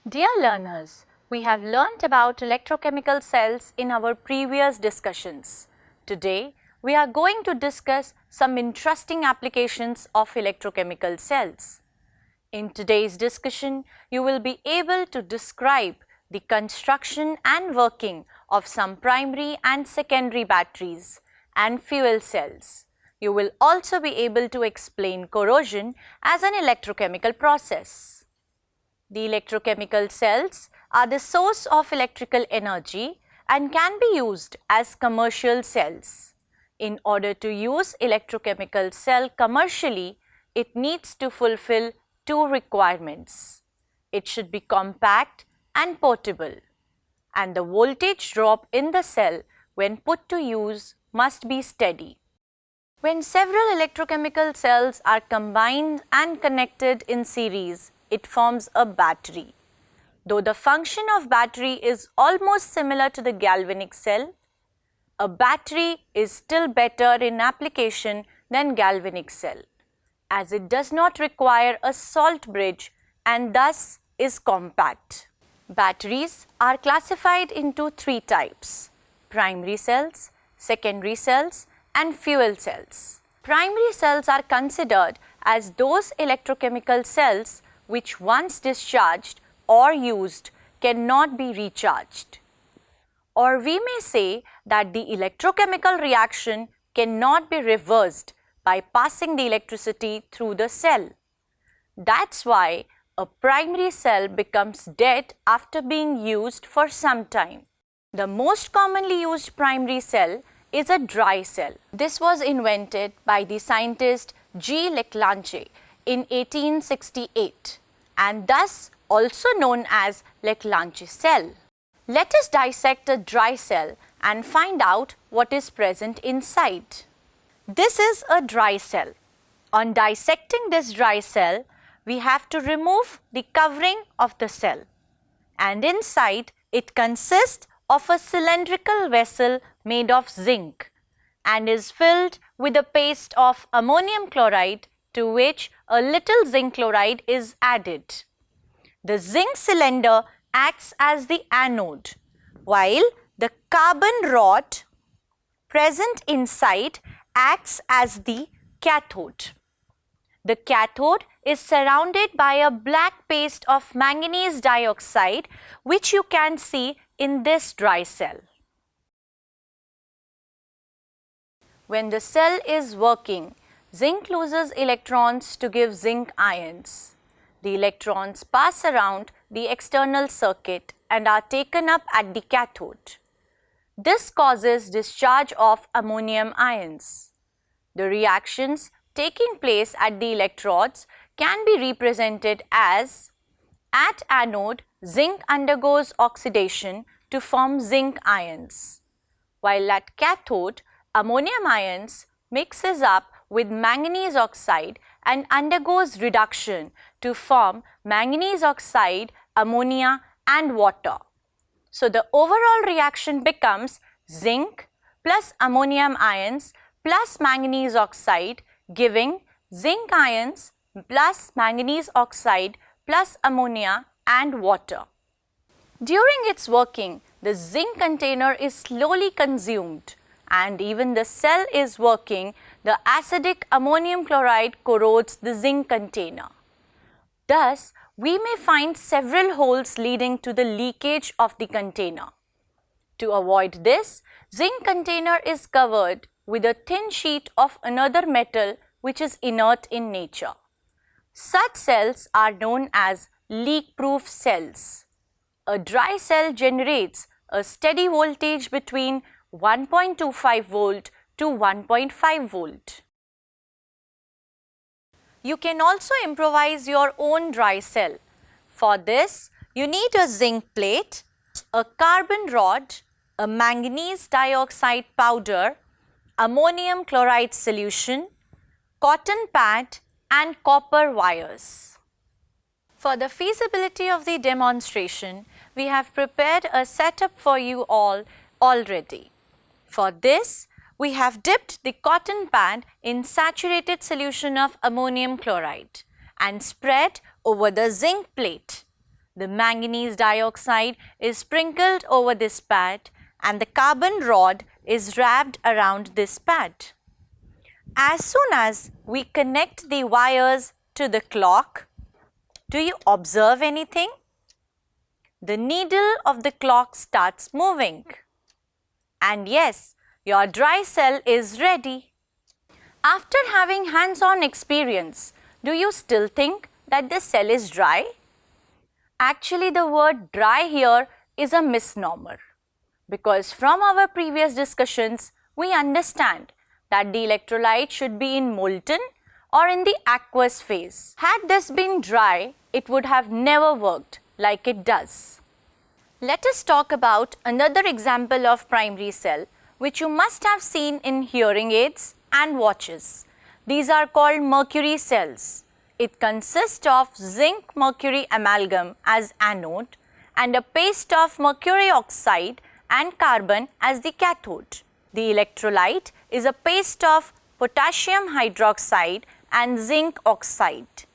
Dear learners, we have learnt about electrochemical cells in our previous discussions. Today, we are going to discuss some interesting applications of electrochemical cells. In today's discussion, you will be able to describe the construction and working of some primary and secondary batteries and fuel cells. You will also be able to explain corrosion as an electrochemical process. The electrochemical cells are the source of electrical energy and can be used as commercial cells. In order to use electrochemical cell commercially, it needs to fulfill two requirements. It should be compact and portable, and the voltage drop in the cell when put to use must be steady. When several electrochemical cells are combined and connected in series, it forms a battery. Though the function of battery is almost similar to the galvanic cell, a battery is still better in application than galvanic cell, as it does not require a salt bridge and thus is compact. Batteries are classified into three types: primary cells, secondary cells, and fuel cells. Primary cells are considered as those electrochemical cells which once discharged or used cannot be recharged. Or we may say that the electrochemical reaction cannot be reversed by passing the electricity through the cell. That's why a primary cell becomes dead after being used for some time. The most commonly used primary cell is a dry cell. This was invented by the scientist G. Leclanche in 1868 and thus also known as Leclanche cell. Let us dissect a dry cell and find out what is present inside. This is a dry cell. On dissecting this dry cell, we have to remove the covering of the cell, and inside it consists of a cylindrical vessel made of zinc and is filled with a paste of ammonium chloride to which a little zinc chloride is added. The zinc cylinder acts as the anode, while the carbon rod present inside acts as the cathode. The cathode is surrounded by a black paste of manganese dioxide, which you can see in this dry cell. When the cell is working, zinc loses electrons to give zinc ions. The electrons pass around the external circuit and are taken up at the cathode. This causes discharge of ammonium ions. The reactions taking place at the electrodes can be represented as: at anode, zinc undergoes oxidation to form zinc ions, while at cathode, ammonium ions mixes up with manganese oxide and undergoes reduction to form manganese oxide, ammonia and water. So the overall reaction becomes zinc plus ammonium ions plus manganese oxide, giving zinc ions plus manganese oxide plus ammonia and water. During its working, the zinc container is slowly consumed, and even the cell is working, the acidic ammonium chloride corrodes the zinc container. Thus, we may find several holes leading to the leakage of the container. To avoid this, zinc container is covered with a thin sheet of another metal which is inert in nature. Such cells are known as leak-proof cells. A dry cell generates a steady voltage between 1.25 volt to 1.5 volt. You can also improvise your own dry cell. For this, you need a zinc plate, a carbon rod, a manganese dioxide powder, ammonium chloride solution, cotton pad and copper wires. For the feasibility of the demonstration, we have prepared a setup for you all already. For this, we have dipped the cotton pad in saturated solution of ammonium chloride and spread over the zinc plate. The manganese dioxide is sprinkled over this pad and the carbon rod is wrapped around this pad. As soon as we connect the wires to the clock, do you observe anything? The needle of the clock starts moving. And yes, your dry cell is ready. After having hands-on experience, do you still think that the cell is dry? Actually, the word dry here is a misnomer, because from our previous discussions, we understand that the electrolyte should be in molten or in the aqueous phase. Had this been dry, it would have never worked like it does. Let us talk about another example of primary cell, which you must have seen in hearing aids and watches. These are called mercury cells. It consists of zinc-mercury amalgam as anode and a paste of mercury oxide and carbon as the cathode. The electrolyte is a paste of potassium hydroxide and zinc oxide.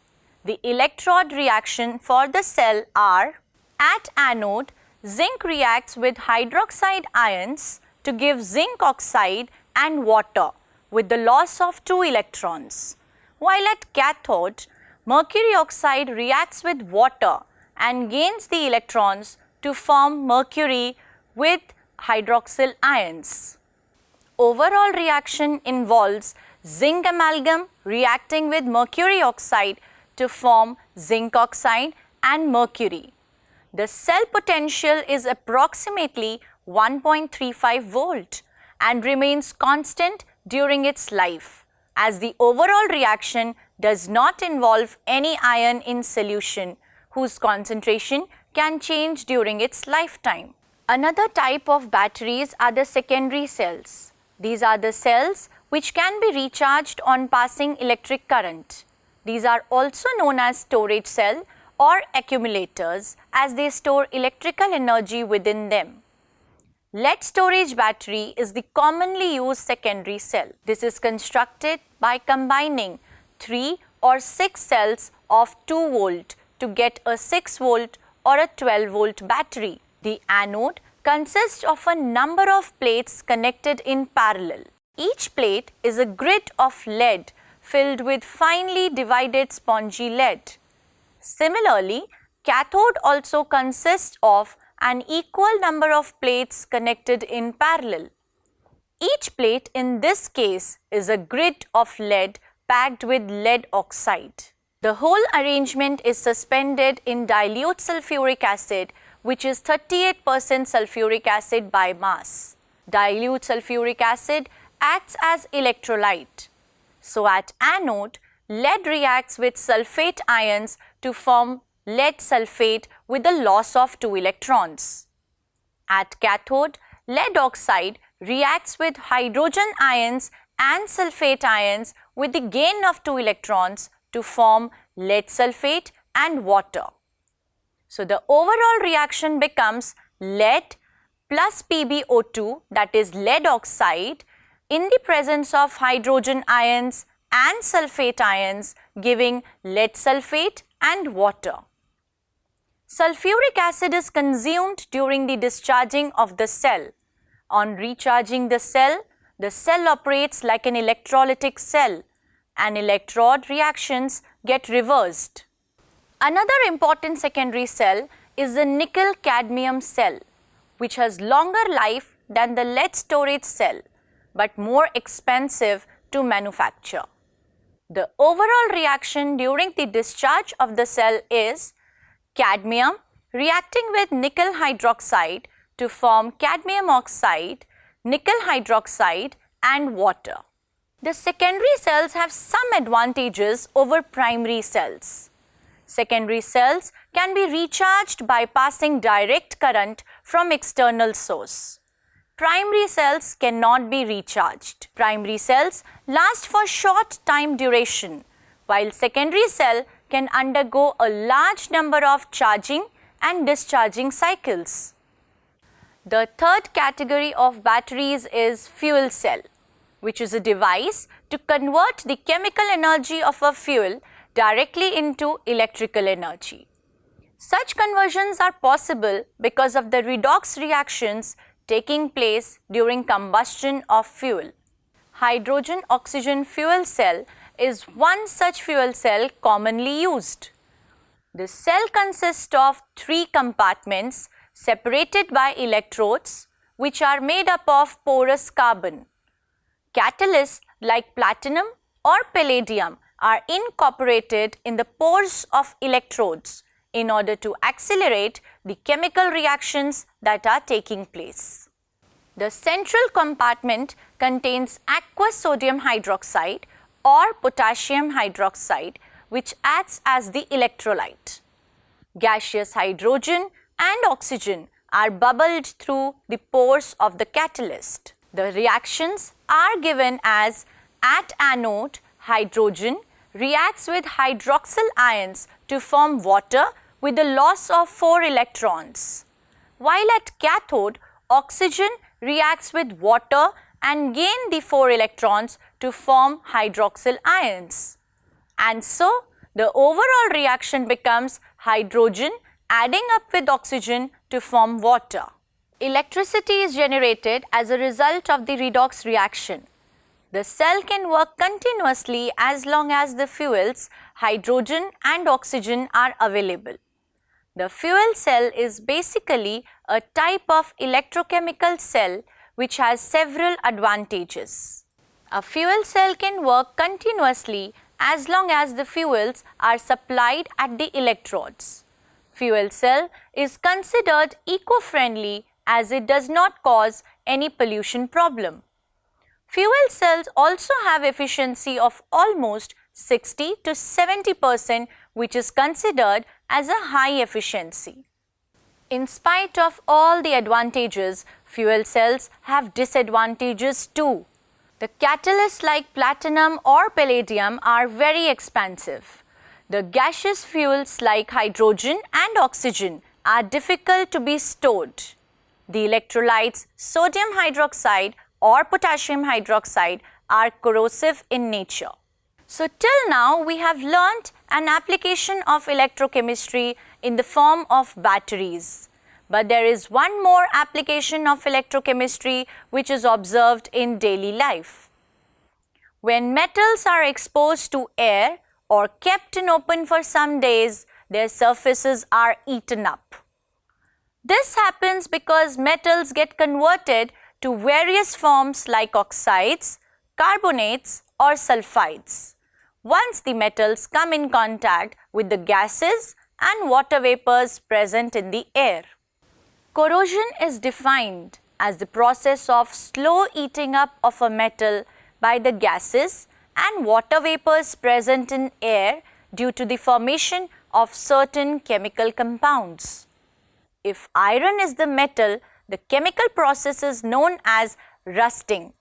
The electrode reaction for the cell are: at anode, zinc reacts with hydroxide ions to give zinc oxide and water with the loss of 2 electrons. While at cathode, mercury oxide reacts with water and gains the electrons to form mercury with hydroxyl ions. Overall reaction involves zinc amalgam reacting with mercury oxide to form zinc oxide and mercury. The cell potential is approximately 1.35 volt and remains constant during its life, as the overall reaction does not involve any ion in solution whose concentration can change during its lifetime. Another type of batteries are the secondary cells. These are the cells which can be recharged on passing electric current. These are also known as storage cell or accumulators, as they store electrical energy within them. Lead storage battery is the commonly used secondary cell. This is constructed by combining 3 or 6 cells of 2 volt to get a 6 volt or a 12 volt battery. The anode consists of a number of plates connected in parallel. Each plate is a grid of lead filled with finely divided spongy lead. Similarly, cathode also consists of an equal number of plates connected in parallel. Each plate in this case is a grid of lead packed with lead oxide. The whole arrangement is suspended in dilute sulfuric acid, which is 38% sulfuric acid by mass. Dilute sulfuric acid acts as electrolyte. So at anode, lead reacts with sulfate ions to form lead sulfate with the loss of 2 electrons. At cathode, lead oxide reacts with hydrogen ions and sulfate ions with the gain of 2 electrons to form lead sulfate and water. So the overall reaction becomes lead plus PbO2, that is lead oxide, in the presence of hydrogen ions and sulfate ions, giving lead sulfate and water. Sulfuric acid is consumed during the discharging of the cell. On recharging the cell operates like an electrolytic cell and electrode reactions get reversed. Another important secondary cell is the nickel-cadmium cell, which has longer life than the lead storage cell but more expensive to manufacture. The overall reaction during the discharge of the cell is cadmium reacting with nickel hydroxide to form cadmium oxide, nickel hydroxide and water. The secondary cells have some advantages over primary cells. Secondary cells can be recharged by passing direct current from external source. Primary cells cannot be recharged. Primary cells last for short time duration, while secondary cell can undergo a large number of charging and discharging cycles. The third category of batteries is fuel cell, which is a device to convert the chemical energy of a fuel directly into electrical energy. Such conversions are possible because of the redox reactions taking place during combustion of fuel. Hydrogen-oxygen fuel cell is one such fuel cell commonly used. The cell consists of 3 compartments separated by electrodes which are made up of porous carbon. Catalysts like platinum or palladium are incorporated in the pores of electrodes in order to accelerate the chemical reactions that are taking place. The central compartment contains aqueous sodium hydroxide or potassium hydroxide, which acts as the electrolyte. Gaseous hydrogen and oxygen are bubbled through the pores of the catalyst. The reactions are given as at anode, hydrogen reacts with hydroxyl ions to form water with the loss of 4 electrons, while at cathode, oxygen reacts with water and gain the 4 electrons to form hydroxyl ions. And so, the overall reaction becomes hydrogen adding up with oxygen to form water. Electricity is generated as a result of the redox reaction. The cell can work continuously as long as the fuels, hydrogen and oxygen are available. The fuel cell is basically a type of electrochemical cell which has several advantages. A fuel cell can work continuously as long as the fuels are supplied at the electrodes. Fuel cell is considered eco-friendly as it does not cause any pollution problem. Fuel cells also have efficiency of almost 60 to 70%, which is considered as a high efficiency. In spite of all the advantages, fuel cells have disadvantages too. The catalysts like platinum or palladium are very expensive. The gaseous fuels like hydrogen and oxygen are difficult to be stored. The electrolytes sodium hydroxide or potassium hydroxide are corrosive in nature. So till now we have learnt an application of electrochemistry in the form of batteries. But there is one more application of electrochemistry which is observed in daily life. When metals are exposed to air or kept in open for some days, their surfaces are eaten up. This happens because metals get converted to various forms like oxides, carbonates or sulfides. Once the metals come in contact with the gases and water vapors present in the air. Corrosion is defined as the process of slow eating up of a metal by the gases and water vapors present in air due to the formation of certain chemical compounds. If iron is the metal, the chemical process is known as rusting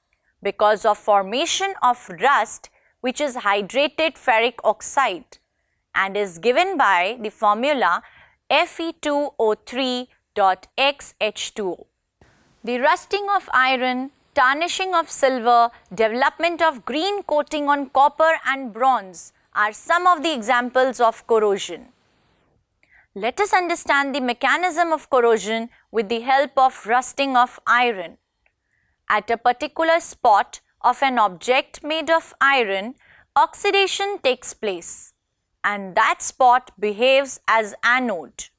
because of formation of rust, which is hydrated ferric oxide and is given by the formula Fe2O3.XH2O. The rusting of iron, tarnishing of silver, development of green coating on copper and bronze are some of the examples of corrosion. Let us understand the mechanism of corrosion with the help of rusting of iron. At a particular spot of an object made of iron, oxidation takes place and that spot behaves as anode.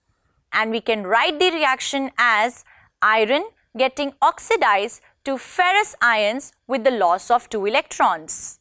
And we can write the reaction as iron getting oxidized to ferrous ions with the loss of 2 electrons.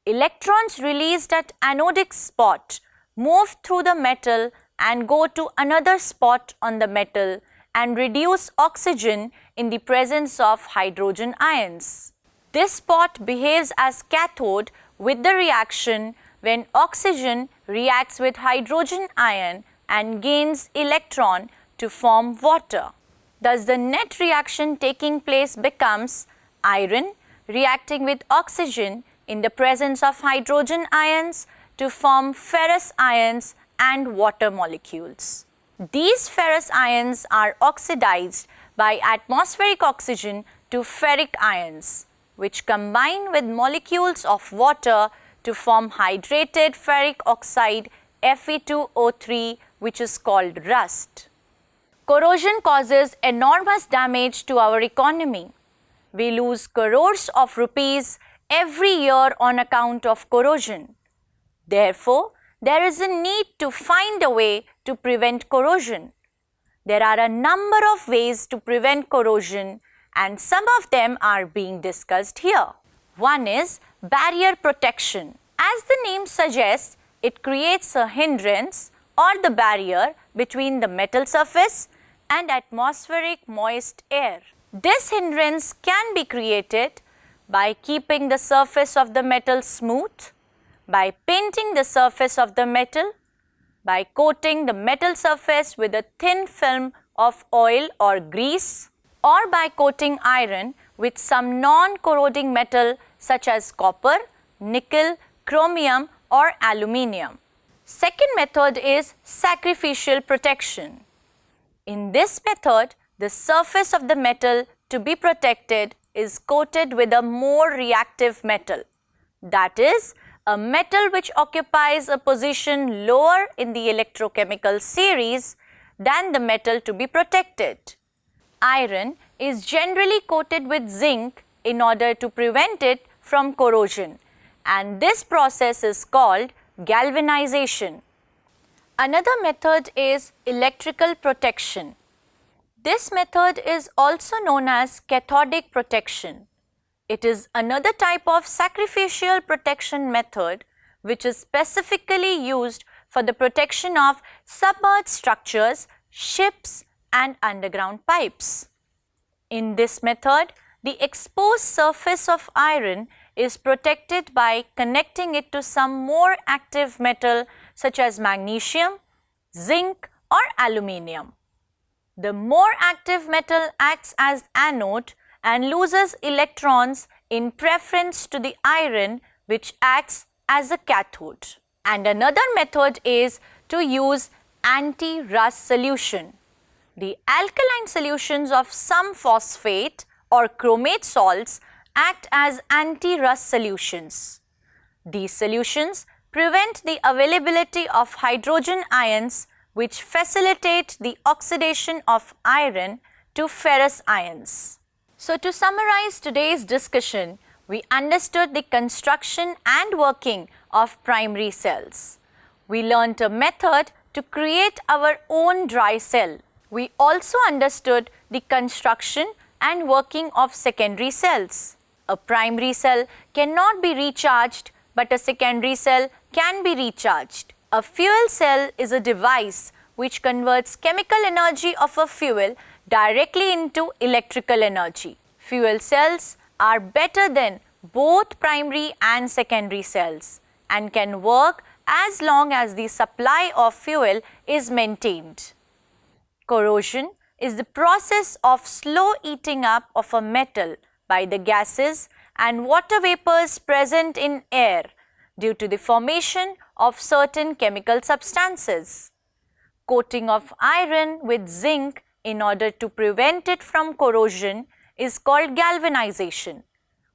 Electrons released at anodic spot move through the metal and go to another spot on the metal and reduce oxygen in the presence of hydrogen ions. This spot behaves as cathode with the reaction when oxygen reacts with hydrogen ion and gains electron to form water. Thus, the net reaction taking place becomes iron reacting with oxygen in the presence of hydrogen ions to form ferrous ions and water molecules. These ferrous ions are oxidized by atmospheric oxygen to ferric ions, which combine with molecules of water to form hydrated ferric oxide Fe2O3 which is called rust. Corrosion causes enormous damage to our economy. We lose crores of rupees every year on account of corrosion. Therefore, there is a need to find a way to prevent corrosion. There are a number of ways to prevent corrosion, and some of them are being discussed here. One is barrier protection. As the name suggests, it creates a hindrance or the barrier between the metal surface and atmospheric moist air. This hindrance can be created by keeping the surface of the metal smooth, by painting the surface of the metal, by coating the metal surface with a thin film of oil or grease, or by coating iron with some non-corroding metal such as copper, nickel, chromium or aluminium. Second method is sacrificial protection. In this method, the surface of the metal to be protected is coated with a more reactive metal. That is, a metal which occupies a position lower in the electrochemical series than the metal to be protected. Iron is generally coated with zinc in order to prevent it from corrosion, and this process is called galvanization. Another method is electrical protection. This method is also known as cathodic protection. It is another type of sacrificial protection method which is specifically used for the protection of submerged structures, ships and underground pipes. In this method, the exposed surface of iron is protected by connecting it to some more active metal such as magnesium, zinc or aluminium. The more active metal acts as anode and loses electrons in preference to the iron which acts as a cathode. And another method is to use anti-rust solution. The alkaline solutions of some phosphate or chromate salts act as anti-rust solutions. These solutions prevent the availability of hydrogen ions which facilitate the oxidation of iron to ferrous ions. So to summarize today's discussion, we understood the construction and working of primary cells. We learnt a method to create our own dry cell. We also understood the construction and working of secondary cells. A primary cell cannot be recharged, but a secondary cell can be recharged. A fuel cell is a device which converts chemical energy of a fuel directly into electrical energy. Fuel cells are better than both primary and secondary cells and can work as long as the supply of fuel is maintained. Corrosion is the process of slow eating up of a metal by the gases and water vapors present in air due to the formation of certain chemical substances. Coating of iron with zinc in order to prevent it from corrosion is called galvanization,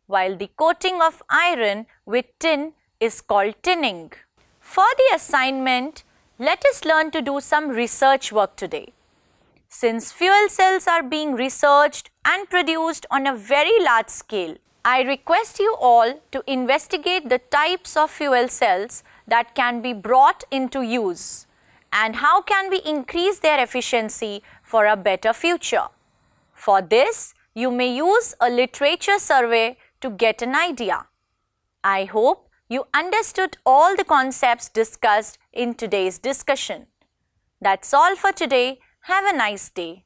while the coating of iron with tin is called tinning. For the assignment, let us learn to do some research work today. Since fuel cells are being researched and produced on a very large scale, I request you all to investigate the types of fuel cells that can be brought into use and how can we increase their efficiency for a better future. For this, you may use a literature survey to get an idea. I hope you understood all the concepts discussed in today's discussion. That's all for today. Have a nice day.